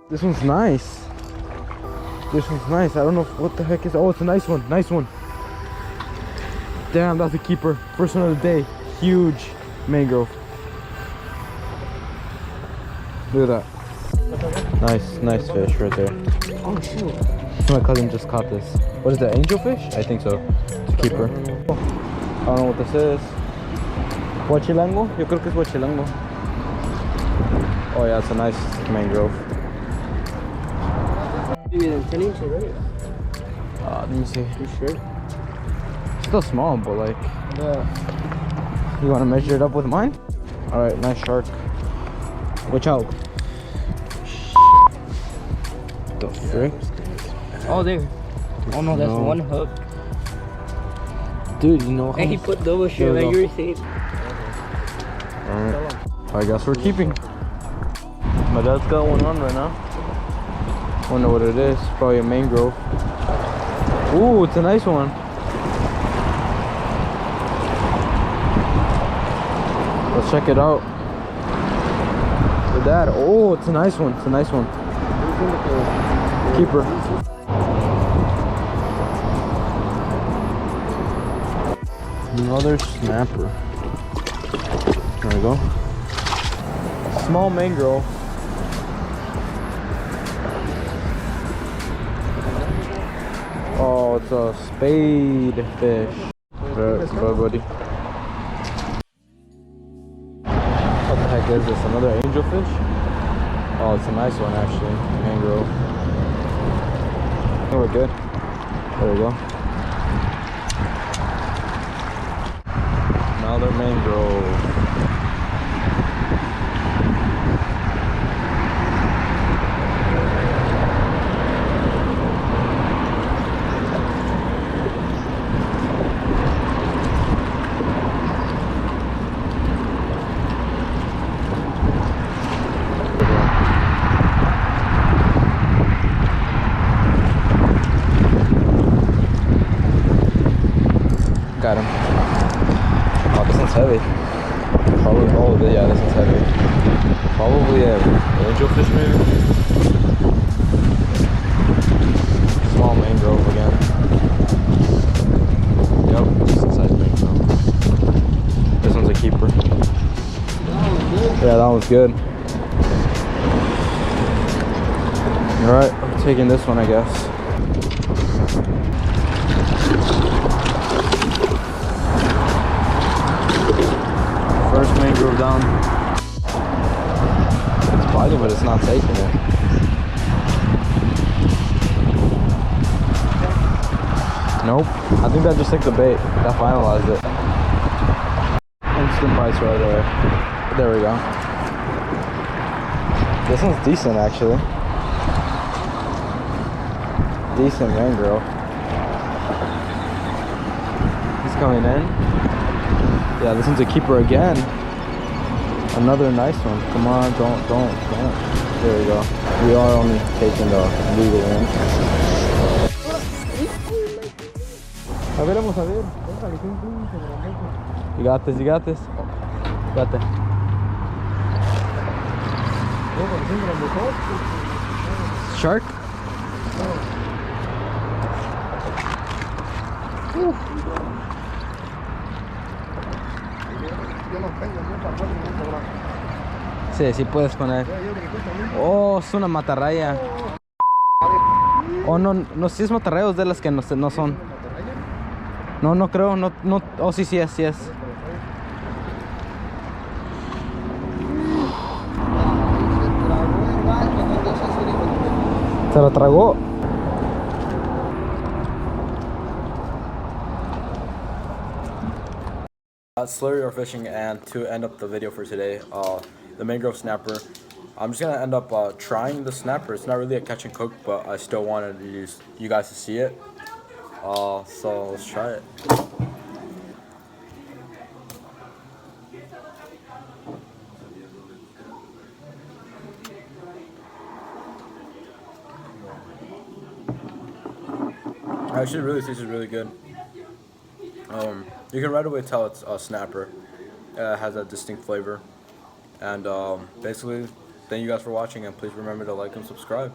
This one's nice. This one's nice. I don't know what the heck is. Oh, it's a nice one. Nice one. Damn, that's a keeper. First one of the day. Huge mangrove. Look at that. Nice fish right there. Oh shoot. My cousin just caught this. What is that, angelfish? I think so. It's a keeper. I don't know what this is. Huachilango? Yo creo que es huachilango. Oh yeah, it's a nice mangrove. Maybe 10 inches, right? Let me see. You sure? Still small, but like. Yeah. You want to measure it up with mine? All right, nice shark. Watch out. The frick? Oh, there. Oh no, that's one hook. Dude, you know how... And he put double shrimp like you were saying. Alright. I guess we're keeping. My dad's got one on right now. Wonder what it is. Probably a mangrove. Ooh, it's a nice one. Let's check it out. With that. Oh, it's a nice one. It's a nice one. Keeper. Another snapper. There we go. Small mangrove. Oh, it's a spade fish. Right, buddy. What the heck is this? Another angelfish? Oh, it's a nice one actually. Mangrove. Oh, we're good. There we go. Another mangrove. Got him. Oh, this one's heavy. Probably, oh yeah, this one's heavy. Probably a angelfish maybe? Small mangrove again. Yep, decent sized mangrove. This one's a keeper. Yeah, that one's good. Alright, I'm taking this one I guess. First mangrove down. It's biting, but it's not taking it. Nope. I think that just took the bait. That finalized it. Instant bites right there. There we go. This one's decent actually. Decent mangrove. He's coming in. Yeah, this one's a keeper again. Another nice one. Come on, don't. There we go. We are only taking the legal in. A ver, vamos a ver. You got this, you got this. Got that. Shark? Sí, sí puedes poner. Oh, es una matarraya. Oh, no, si es matarraya o es de las que no son. No creo, no. Oh, sí es. Se lo tragó. Slurry or fishing, and to end up the video for today, the mangrove snapper. I'm just gonna end up trying the snapper. It's not really a catch and cook, but I still wanted you guys to see it. So let's try it. Actually, really tastes really good. You can right away tell it's a snapper. It has a distinct flavor, and basically thank you guys for watching, and please remember to like and subscribe.